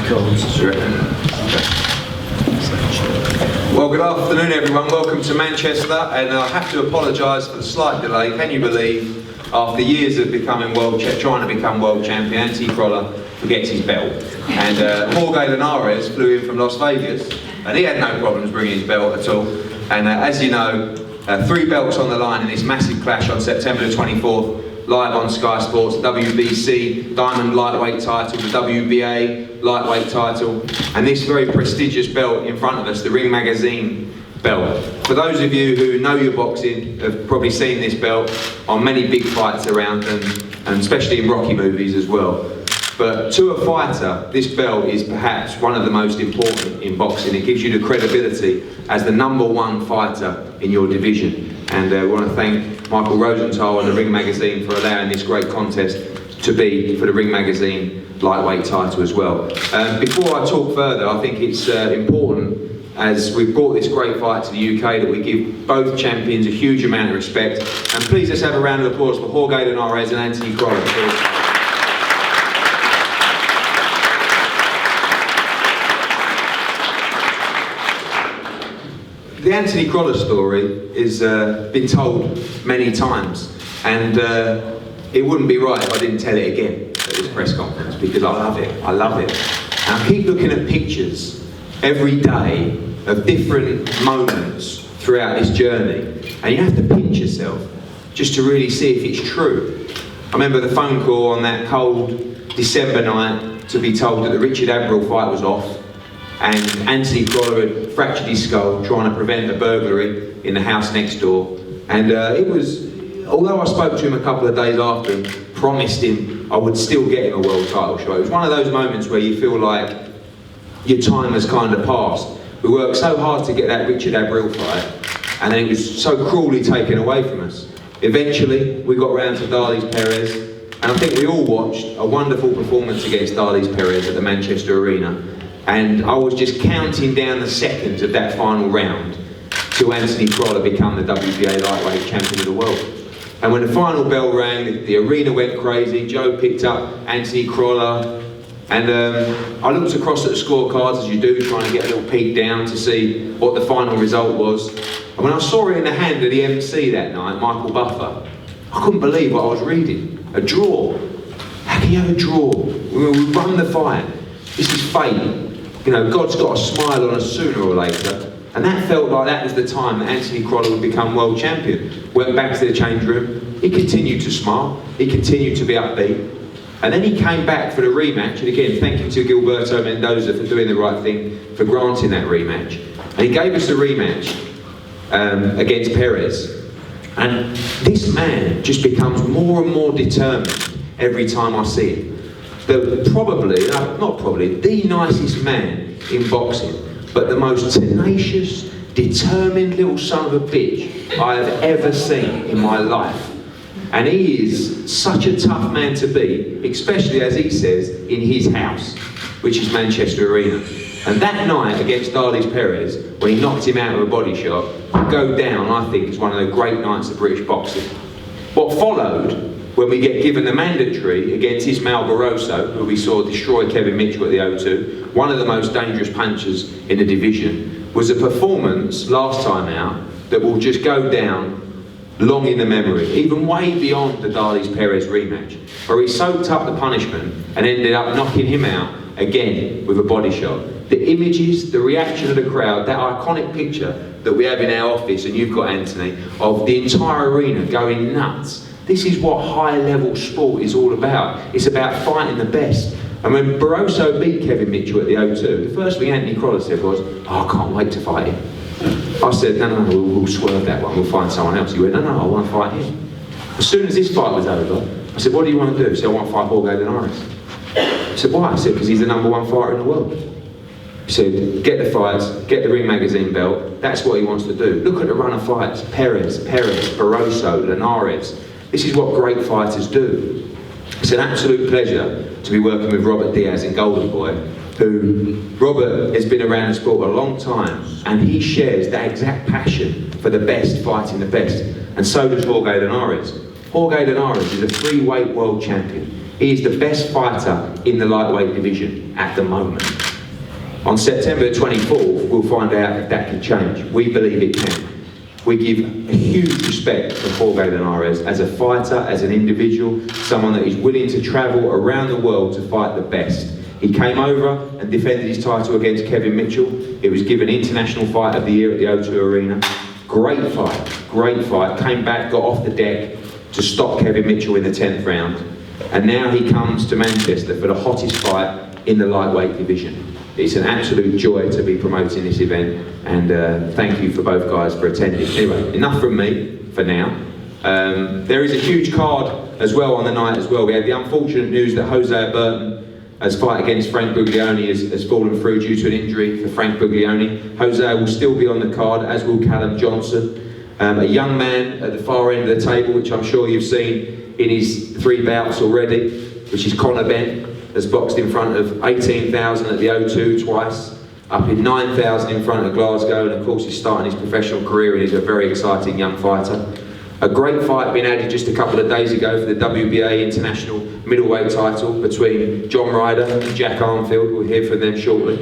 Well, good afternoon everyone, welcome to Manchester, and I have to apologise for the slight delay. Can you believe, after years of becoming trying to become world champion, Anthony Crolla forgets his belt. And Jorge Linares flew in from Las Vegas, and he had no problems bringing his belt at all. And as you know, 3 belts on the line in this massive clash on September the 24th, live on Sky Sports, WBC Diamond Lightweight title, the WBA Lightweight title, and this very prestigious belt in front of us, the Ring Magazine belt. For those of you who know your boxing, have probably seen this belt on many big fights around them, and especially in Rocky movies as well. But to a fighter, this belt is perhaps one of the most important in boxing. It gives you the credibility as the #1 fighter in your division. And we want to thank Michael Rosenthal and the Ring Magazine for allowing this great contest to be for the Ring Magazine lightweight title as well. Before I talk further, I think it's important, as we've brought this great fight to the UK, that we give both champions a huge amount of respect. And please let's have a round of applause for Jorge Linares and Anthony Crolla. The Anthony Crolla story is been told many times, and it wouldn't be right if I didn't tell it again at this press conference, because I love it, I love it. And I keep looking at pictures every day of different moments throughout this journey, and you have to pinch yourself just to really see if it's true. I remember the phone call on that cold December night to be told that the Richard Abril fight was off, and Anthony Crolla had fractured his skull trying to prevent a burglary in the house next door. And it was, although I spoke to him a couple of days after and promised him I would still get him a world title shot, it was one of those moments where you feel like your time has kind of passed. We worked so hard to get that Richard Abril fight, and then it was so cruelly taken away from us. Eventually, we got round to Diaz Perez, and I think we all watched a wonderful performance against Diaz Perez at the Manchester Arena. And I was just counting down the seconds of that final round till Anthony Crolla became the WBA lightweight champion of the world. And when the final bell rang, the arena went crazy. Joe picked up Anthony Crolla, and I looked across at the scorecards, as you do, trying to get a little peek down to see what the final result was. And when I saw it in the hand of the MC that night, Michael Buffer, I couldn't believe what I was reading. A draw. How can you have a draw? We won the fight. This is fate. You know, God's got a smile on us sooner or later. And that felt like that was the time that Anthony Crolla would become world champion. Went back to the change room, he continued to smile, he continued to be upbeat. And then he came back for the rematch, and again, thank you to Gilberto Mendoza for doing the right thing, for granting that rematch. And he gave us the rematch against Perez. And this man just becomes more and more determined every time I see him. The nicest man in boxing, but the most tenacious, determined little son of a bitch I have ever seen in my life. And he is such a tough man to beat, especially, as he says, in his house, which is Manchester Arena. And that night against Diaz Perez, when he knocked him out of a body shot, would go down, I think, as one of the great nights of British boxing. What followed, when we get given the mandatory against Ismael Barroso, who we saw destroy Kevin Mitchell at the O2, one of the most dangerous punchers in the division, was a performance last time out that will just go down long in the memory, even way beyond the Diaz Perez rematch, where he soaked up the punishment and ended up knocking him out again with a body shot. The images, the reaction of the crowd, that iconic picture that we have in our office, and you've got, Anthony, of the entire arena going nuts. This is what high-level sport is all about. It's about fighting the best. And when Barroso beat Kevin Mitchell at the O2, the first thing Anthony Crolla said was, "Oh, I can't wait to fight him." I said, no, we'll swerve that one, we'll find someone else. He went, no, I want to fight him. As soon as this fight was over, I said, what do you want to do? He said, I want to fight Jorge Linares. I said, why? I said, because he's the #1 fighter in the world. He said, get the fights, get the Ring Magazine belt, that's what he wants to do. Look at the run of fights, Perez, Barroso, Linares. This is what great fighters do. It's an absolute pleasure to be working with Robert Diaz in Golden Boy, who, Robert has been around the sport a long time, and he shares that exact passion for the best fighting the best, and so does Jorge Linares. Jorge Linares is a 3-weight world champion. He is the best fighter in the lightweight division at the moment. On September 24th, we'll find out if that can change. We believe it can. We give a huge respect to Jorge Linares as a fighter, as an individual, someone that is willing to travel around the world to fight the best. He came over and defended his title against Kevin Mitchell. It was given International Fight of the Year at the O2 Arena. Great fight. Came back, got off the deck to stop Kevin Mitchell in the 10th round. And now he comes to Manchester for the hottest fight in the lightweight division. It's an absolute joy to be promoting this event, and thank you for both guys for attending. Anyway, enough from me for now. There is a huge card as well on the night as well. We had the unfortunate news that Jose Burton, as fight against Frank Buglioni, has fallen through due to an injury for Frank Buglioni. Jose will still be on the card, as will Callum Johnson. A young man at the far end of the table, which I'm sure you've seen in his 3 bouts already, which is CONOR BENN, has boxed in front of 18,000 at the O2 twice, up in 9,000 in front of Glasgow, and of course he's starting his professional career and he's a very exciting young fighter. A great fight being added just a couple of days ago for the WBA International Middleweight title between John Ryder and Jack Arnfield. We'll hear from them shortly.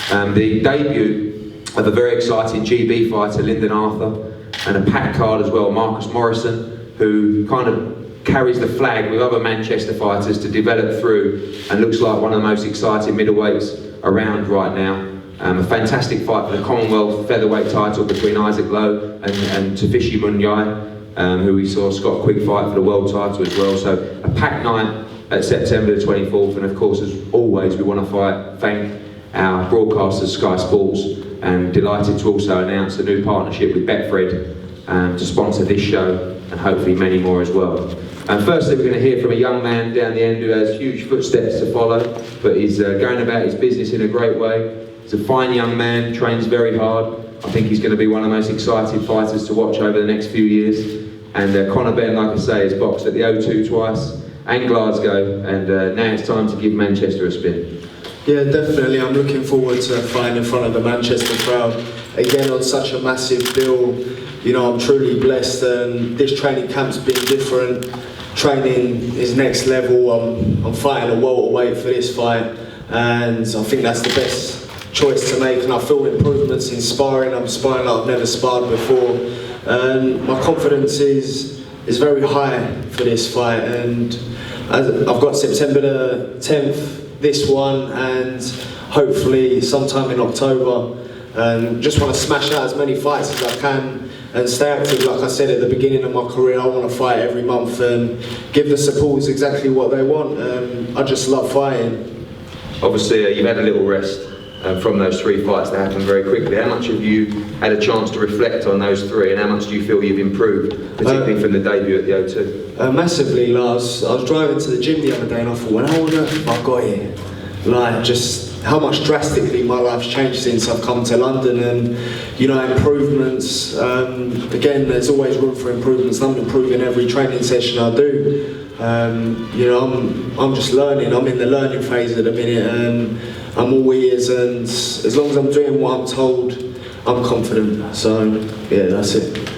The debut of a very exciting GB fighter, Lyndon Arthur, and a packed card as well, Marcus Morrison, who kind of carries the flag with other Manchester fighters to develop through and looks like one of the most exciting middleweights around right now. A fantastic fight for the Commonwealth featherweight title between Isaac Lowe and Tafishi Munyai, who we saw got a quick fight for the world title as well. So a packed night at September the 24th, and of course, as always, we want to thank our broadcasters, Sky Sports, and delighted to also announce a new partnership with Betfred to sponsor this show and hopefully many more as well. And firstly, we're going to hear from a young man down the end who has huge footsteps to follow, but he's going about his business in a great way. He's a fine young man, trains very hard. I think he's going to be one of the most exciting fighters to watch over the next few years. And CONOR BENN, like I say, has boxed at the O2 twice and Glasgow, and now it's time to give Manchester a spin. Yeah, definitely. I'm looking forward to fighting in front of the Manchester crowd. Again, on such a massive bill. You know, I'm truly blessed, and this training camp's been different. Training is next level. I'm fighting a welterweight for this fight, and I think that's the best choice to make, and I feel improvements in sparring. I'm sparring like I've never sparred before, and my confidence is very high for this fight, and I've got September the 10th, this one, and hopefully sometime in October, and just want to smash out as many fights as I can and stay active. Like I said at the beginning of my career, I want to fight every month and give the supporters exactly what they want. I just love fighting. Obviously, you've had a little rest from those 3 fights that happened very quickly. How much have you had a chance to reflect on those 3, and how much do you feel you've improved, particularly from the debut at the O2? Massively, Lars. I was driving to the gym the other day and I thought, when on earth have I got here? Like, just how much drastically my life's changed since I've come to London, and you know, improvements. Again, there's always room for improvements. I'm improving every training session I do. You know, I'm just learning. I'm in the learning phase at the minute, and I'm all ears. And as long as I'm doing what I'm told, I'm confident. So yeah, that's it.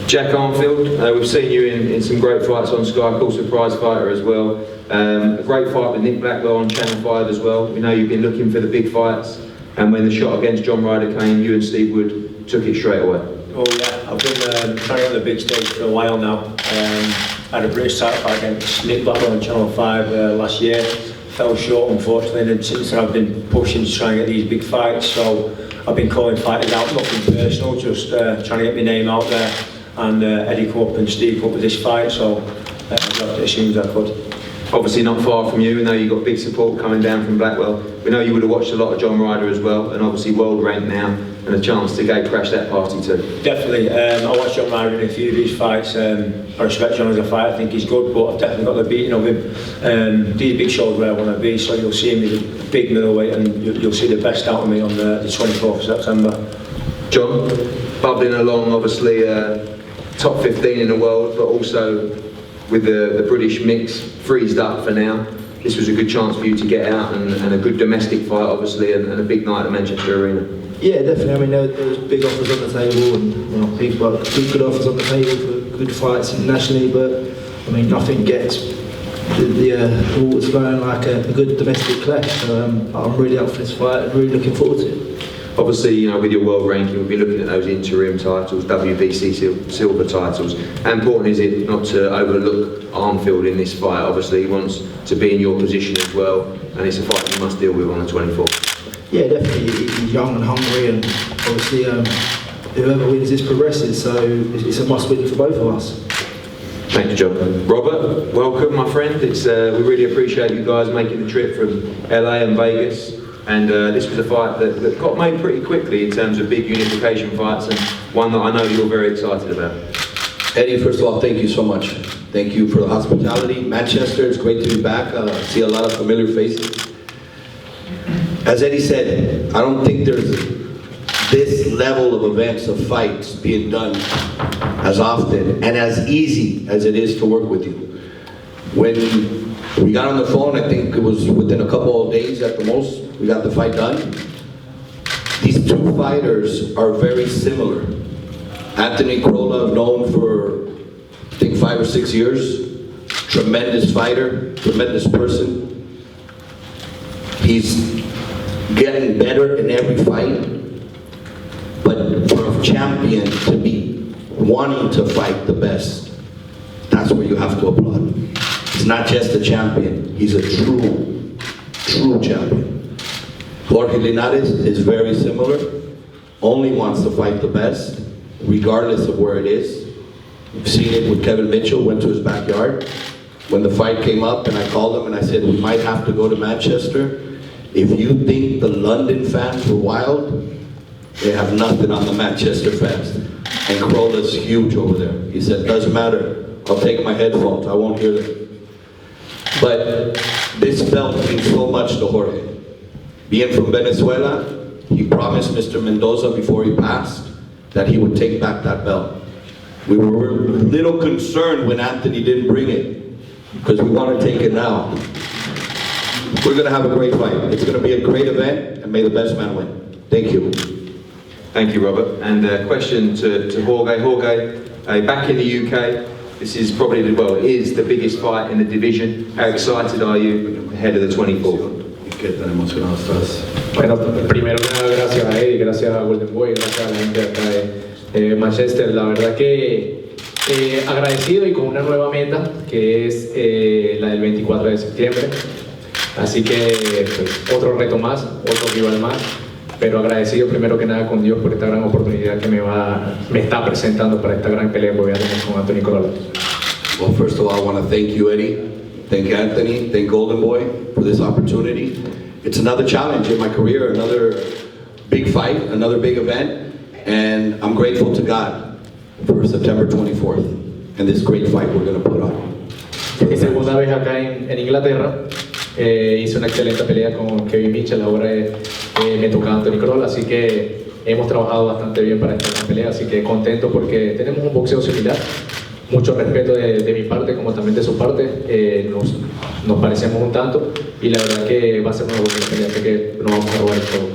Jack Arnfield, we've seen you in some great fights on Sky, of course, a prize fighter as well. A great fight with Nick Blackwell on Channel 5 as well. We know you've been looking for the big fights, and when the shot against John Ryder came, you and Steve Wood took it straight away. Oh yeah, I've been trying to get on the big stage for a while now. I had a British title fight against Nick Blackwell on Channel 5 last year. Fell short, unfortunately, and since then I've been pushing to try and get these big fights. So I've been calling fighters out, nothing personal, just trying to get my name out there. And Eddie come up and Steve come up with this fight, so I got it as soon as I could. Obviously not far from you. We know you've got big support coming down from Blackwell. We know you would have watched a lot of John Ryder as well, and obviously world ranked now, and a chance to go crash that party too. Definitely. I watched John Ryder in a few of these fights. I respect John as a fighter. I think he's good, but I've definitely got the beating of him. These big shows where I want to be, so you'll see me the big middleweight, and you'll see the best out of me on the 24th of September. John, bubbling along, obviously top 15 in the world, but also with the British mix freezed up for now. This was a good chance for you to get out, and a good domestic fight, obviously, and a big night at Manchester Arena. Yeah, definitely. I mean, there was big offers on the table, and you know, big good offers on the table for good fights internationally. But I mean, nothing gets the water's flowing like a good domestic clash. So I'm really up for this fight and really looking forward to it. Obviously, you know, with your world ranking, we'll be looking at those interim titles, WBC silver titles. How important is it not to overlook Arnfield in this fight? Obviously, he wants to be in your position as well, and it's a fight you must deal with on the 24th. Yeah, definitely. He's young and hungry, and obviously whoever wins this progresses, so it's a must-win for both of us. Thank you, John. Robert, welcome, my friend. It's we really appreciate you guys making the trip from LA and Vegas. And this was a fight that got made pretty quickly in terms of big unification fights, and one that I know you're very excited about. Eddie, first of all, thank you so much. Thank you for the hospitality. Manchester, it's great to be back. I see a lot of familiar faces. As Eddie said, I don't think there's this level of events, of fights being done as often and as easy as it is to work with you. When we got on the phone, I think it was within a couple of days at the most, we got the fight done. These two fighters are very similar. Anthony Crolla, I've known for, I think, 5 or 6 years. Tremendous fighter, tremendous person. He's getting better in every fight. But for a champion to be wanting to fight the best, that's where you have to applaud. He's not just a champion, he's a true champion. Jorge Linares is very similar, only wants to fight the best, regardless of where it is. We've seen it with Kevin Mitchell, went to his backyard. When the fight came up and I called him and I said, we might have to go to Manchester. If you think the London fans were wild, they have nothing on the Manchester fans. And Crolla's huge over there. He said, doesn't matter, I'll take my headphones, I won't hear them. But this belt means so much to Jorge. Being from Venezuela, he promised Mr. Mendoza before he passed that he would take back that belt. We were a little concerned when Anthony didn't bring it, because we want to take it now. We're going to have a great fight. It's going to be a great event, and may the best man win. Thank you. Thank you, Robert. And a question to Jorge. Jorge, back in the UK, this is probably, well, it is the biggest fight in the division. How excited are you ahead of the 24th? ¿Qué tan emocionado estás? Bueno, primero que nada, gracias a Eddie, gracias a Golden Boy, gracias a la gente acá de Manchester. La verdad que agradecido y con una nueva meta, que es la del 24 de septiembre. Así que pues, otro reto más, otro rival más, pero agradecido primero que nada con Dios por esta gran oportunidad que me está presentando para esta gran pelea que voy a tener con Anthony Crolla. Well, first of all, I want to thank you, Eddie. Thank Anthony, thank Golden Boy for this opportunity. It's another challenge in my career, another big fight, another big event, and I'm grateful to God for September 24th and this great fight we're going to put on. Es mi segunda vez acá en Inglaterra. Hice una excelente pelea con Kevin Mitchell, ahora me toca Anthony Crolla, así que hemos trabajado bastante bien para esta gran pelea, así que contento porque tenemos un boxeo similar. Mucho respeto de mi parte como también de su parte, nos parecemos un tanto y la verdad que va a ser una buena pelea, así que no vamos a robar el juego.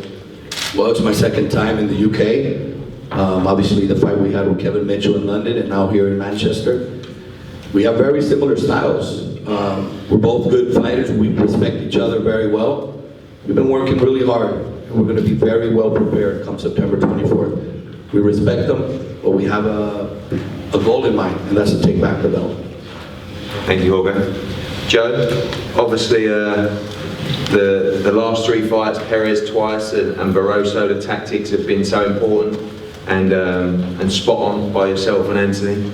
Well, it's my second time in the UK. Obviously the fight we had with Kevin Mitchell in London and now here in Manchester. We have very similar styles. We're both good fighters, we respect each other very well. We've been working really hard and we're going to be very well prepared come September 24th. We respect them, but we have a goal in mind, and that's to take back the belt. Thank you, Jorge. Joe, obviously the last 3 fights, Perez twice and Barroso, the tactics have been so important and spot on by yourself and Anthony.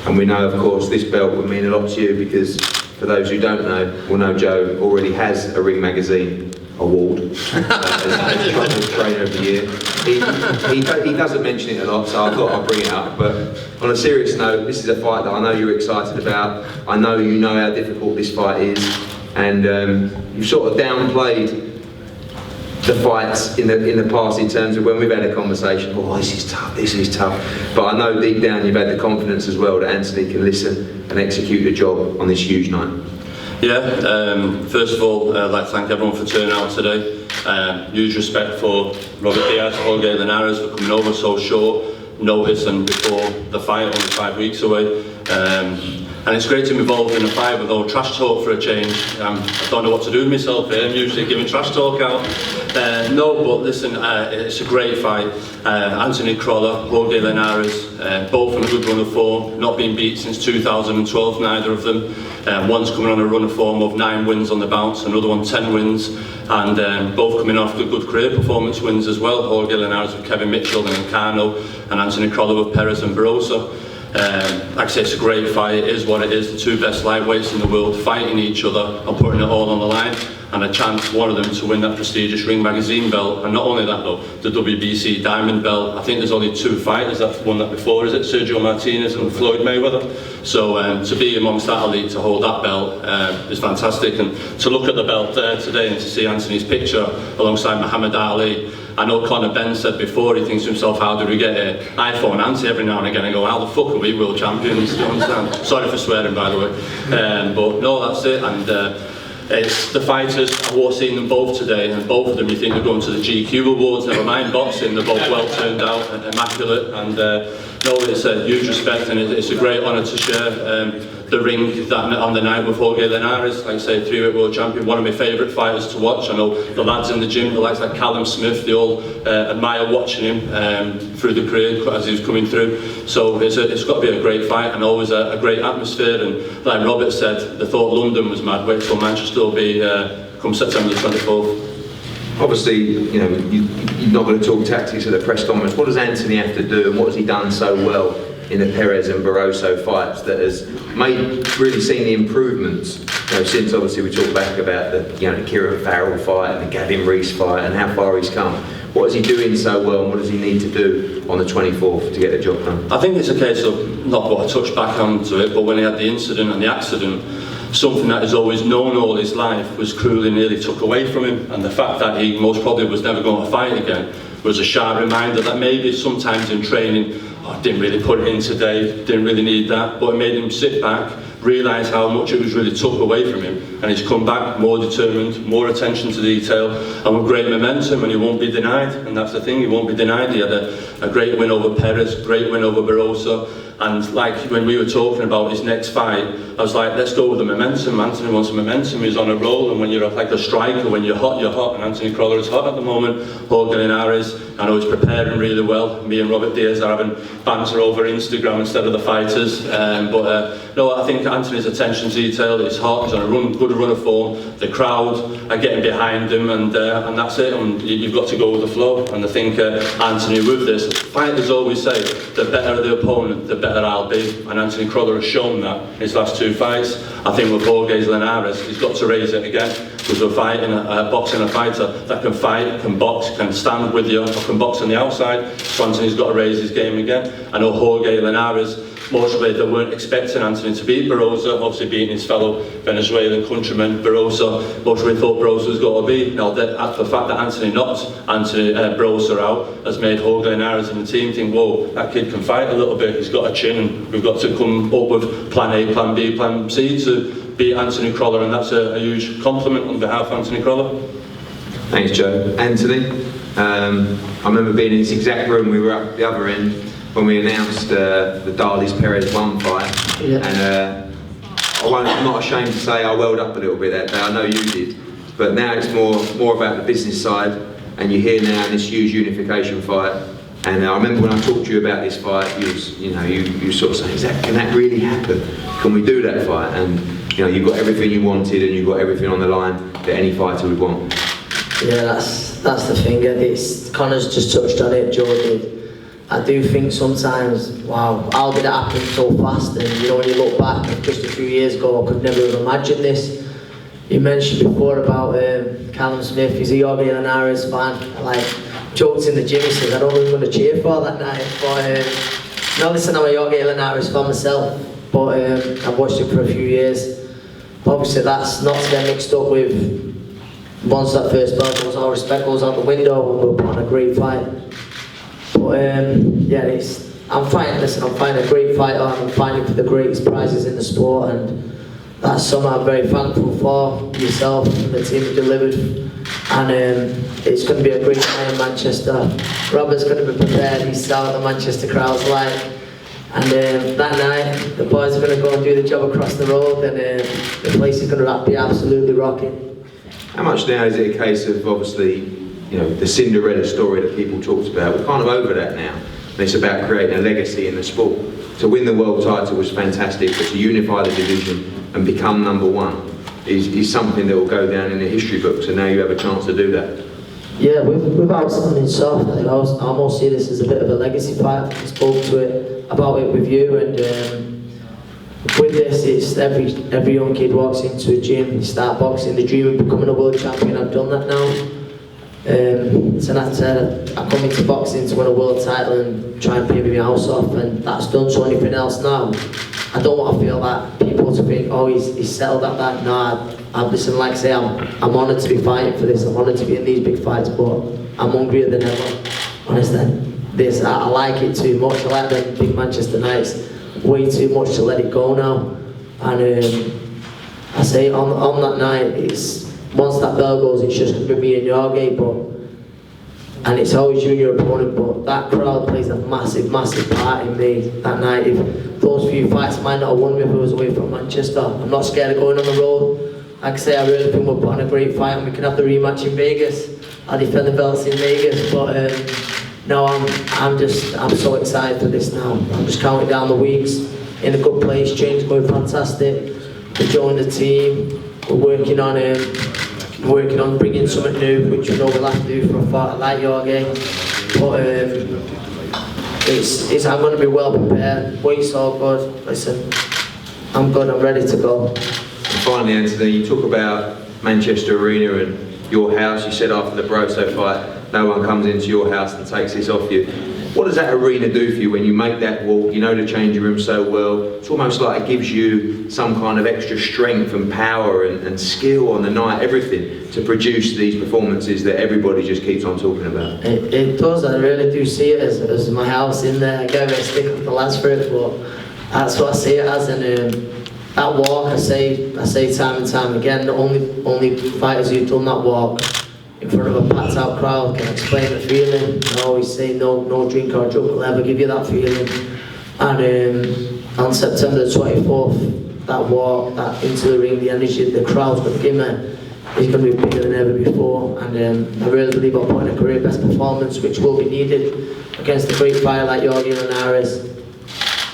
And we know, of course, this belt would mean a lot to you because, for those who don't know, will know Joe already has a Ring Magazine award as Trump's Trainer of the Year. He doesn't mention it a lot, so I thought I'd bring it up. But on a serious note, this is a fight that I know you're excited about. I know you know how difficult this fight is, and you've sort of downplayed the fights in the past in terms of when we've had a conversation. Oh, this is tough. But I know deep down you've had the confidence as well that Anthony can listen and execute the job on this huge night. Yeah, first of all, I'd like to thank everyone for turning out today. Huge respect for Robert Diaz, Jorge Linares for coming over so short notice and before the fight, only 5 weeks away. And it's great to be involved in a fight with all trash talk for a change. I don't know what to do with myself here. I'm usually giving trash talk out. No, but listen, it's a great fight. Anthony Crolla, Jorge Linares, both on a good run of form, not been beat since 2012, neither of them. One's coming on a run of form of 9 wins on the bounce, another one 10 wins, and both coming off good career performance wins as well. Jorge Linares with Kevin Mitchell and Carno, and Anthony Crolla with Perez and Barroso. Like I say, it's a great fight. It is what it is. The 2 best lightweights in the world fighting each other and putting it all on the line, and a chance, one of them, to win that prestigious Ring Magazine belt. And not only that though, the WBC Diamond belt. I think there's only 2 fighters that won that before, is it? Sergio Martinez and Floyd Mayweather. So to be amongst that elite, to hold that belt is fantastic. And to look at the belt there today and to see Anthony's picture alongside Muhammad Ali. I know Conor BENN said before, he thinks to himself, how did we get here? I phone Anthony every now and again and go, how the fuck are we world champions? Do you understand? Sorry for swearing, by the way. But no, that's it. And it's the fighters. I've seen them both today, and both of them, you think they're going to the GQ Awards, never mind boxing. They're both well turned out and immaculate. And no, it's a huge respect, and it's a great honour to share the ring that on the night with Jorge Linares. Like I say, 3-weight world champion, one of my favourite fighters to watch. I know the lads in the gym, the likes like Callum Smith, they all admire watching him through the career as he was coming through. So it's got to be a great fight, and always a great atmosphere. And like Robert said, they thought London was mad. Wait till Manchester will be come September the 24th. Obviously, you know, you're not going to talk tactics at the press conference. What does Anthony have to do, and what has he done so well in the Perez and Barroso fights that has really seen the improvements? You know, since obviously we talked back about the the Kieran Farrell fight and the Gavin Rees fight and how far he's come. What is he doing so well, and what does he need to do on the 24th to get the job done? I think it's a case of, not what I touched back onto it, but when he had the incident and the accident, something that he's always known all his life was cruelly nearly took away from him, and the fact that he most probably was never going to fight again was a sharp reminder that maybe sometimes in training, didn't really put it in today, didn't really need that, but it made him sit back, realise how much it was really took away from him, and he's come back more determined, more attention to detail, and with great momentum, and he won't be denied. And that's the thing, he won't be denied. He had a great win over Perez, great win over Barroso, and like when we were talking about his next fight, I was like, let's go with the momentum. Anthony wants momentum, he's on a roll, and when you're like a striker, when you're hot, and Anthony Crolla is hot at the moment. Jorge Linares, I know he's preparing really well. Me and Robert Diaz are having banter over Instagram instead of the fighters, no, I think Anthony's attention to detail is hot, he's on a good run of form, the crowd are getting behind him, and that's it, and you've got to go with the flow. And I think Anthony, with this, fighters always say, the better the opponent, the better I'll be, and Anthony Crolla has shown that in his last 2 fights. I think with Jorge Linares, he's got to raise it again, because we're fighting boxing a fighter that can fight, can box, can stand with you, or can box on the outside. So Anthony's got to raise his game again. I know Jorge Linares, most of it, they weren't expecting Anthony to beat Barroso, obviously beating his fellow Venezuelan countryman Barroso. Most of it thought Barroso was going to be. Now, the fact that Anthony knocked Barroso out has made Jorge Linares and the team think, whoa, that kid can fight a little bit, he's got a chin, and we've got to come up with plan A, plan B, plan C to beat Anthony Crolla, and that's a huge compliment on behalf of Anthony Crolla. Thanks, Joe. Anthony, I remember being in this exact room, we were up the other end, when we announced the Darley's Perez 1 fight, and I'm not ashamed to say I welled up a little bit that day. I know you did, but now it's more about the business side, and you're here now in this huge unification fight. And I remember when I talked to you about this fight, you sort of saying, Zach, can that really happen? Can we do that fight? And you've got everything you wanted, and you've got everything on the line that any fighter would want. Yeah, that's the thing. Conor's just touched on it, Joe did. I do think sometimes, wow, how did it happen so fast? And when you look back, just a few years ago, I could never have imagined this. You mentioned before about Callum Smith, he's a Jorge Linares fan. Jokes in the gym, he says, I don't know who I'm going to cheer for that night. But now listen, I'm a Jorge Linares fan myself, but I've watched him for a few years. Obviously that's not to get mixed up with, once that first bell goes, all respect goes out the window, and we're putting on a great fight. But yeah, I'm fighting a great fighter, I'm fighting for the greatest prizes in the sport, and that's something I'm very thankful for. Yourself and the team have delivered, and it's going to be a great night in Manchester. Robert's going to be prepared, he's out the Manchester crowd's like, And that night, the boys are going to go and do the job across the road, and the place is going to be absolutely rocking. How much now is it a case of, obviously, you know, the Cinderella story that people talked about? We're kind of over that now. And it's about creating a legacy in the sport. To win the world title was fantastic, but to unify the division and become #1 is something that will go down in the history books, and now you have a chance to do that. Yeah, without sounding soft, I almost see this as a bit of a legacy fight. I spoke about it with you, and with this, it's every young kid walks into a gym, you start boxing, they dream of becoming a world champion. I've done that now. So that's I come into boxing to win a world title and try and pay my house off, and that's done. So anything else now, I don't want to feel that people to think, oh, he's settled at that. No, listen, like I say, I'm honoured to be fighting for this. I'm honoured to be in these big fights, but I'm hungrier than ever. Honestly, I like it too much. I like them big Manchester nights way too much to let it go now. And I say on that night, it's once that bell goes, it's just going to be me and Jorge, and it's always you and your opponent. But that crowd plays a massive, massive part in me that night. If those few fights I might not have won if I was away from Manchester. I'm not scared of going on the road. Like I say, I really think we're putting on a great fight, and we can have the rematch in Vegas. I'll defend the belts in Vegas, but no, I'm so excited for this now. I'm just counting down the weeks, in a good place, James going fantastic. We're joining the team, we're working on bringing something new, which we know we'll have to do for a fight like Jorge. But I'm going to be well prepared, weight's all good. Listen, I'm good, I'm ready to go. Finally, Anthony, you talk about Manchester Arena and your house. You said after the Broso fight, no one comes into your house and takes this off you. What does that arena do for you when you make that walk? You know the changing room so well. It's almost like it gives you some kind of extra strength and power and skill on the night, everything, to produce these performances that everybody just keeps on talking about. It does. I really do see it as my house in there. I go and stick with the lads for it, but that's what I see it as. And that walk, I say time and time again, the only fighters who've done that walk in front of a packed out crowd can explain the feeling. I always say no drink or drug will ever give you that feeling. And on September the 24th, that walk, that into the ring, the energy the crowd's going to give me is going to be bigger than ever before. And I really believe I'll put in a career best performance, which will be needed against a great fighter like Jorge Linares.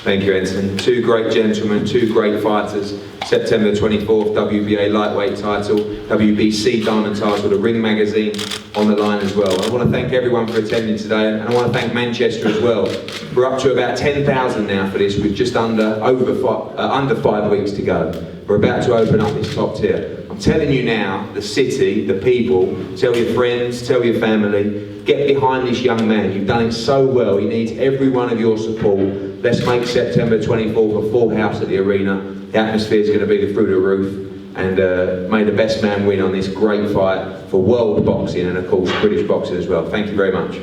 Thank you, Ensign. Two great gentlemen, two great fighters. September 24th, WBA lightweight title, WBC diamond title, the Ring magazine on the line as well. I want to thank everyone for attending today, and I want to thank Manchester as well. We're up to about 10,000 now for this, with just under 5 weeks to go. We're about to open up this top tier. I'm telling you now, the city, the people, tell your friends, tell your family, get behind this young man. You've done it so well. He needs every one of your support. Let's make September 24th a full house at the arena. The atmosphere is going to be through the roof. And may the best man win on this great fight for world boxing and, of course, British boxing as well. Thank you very much.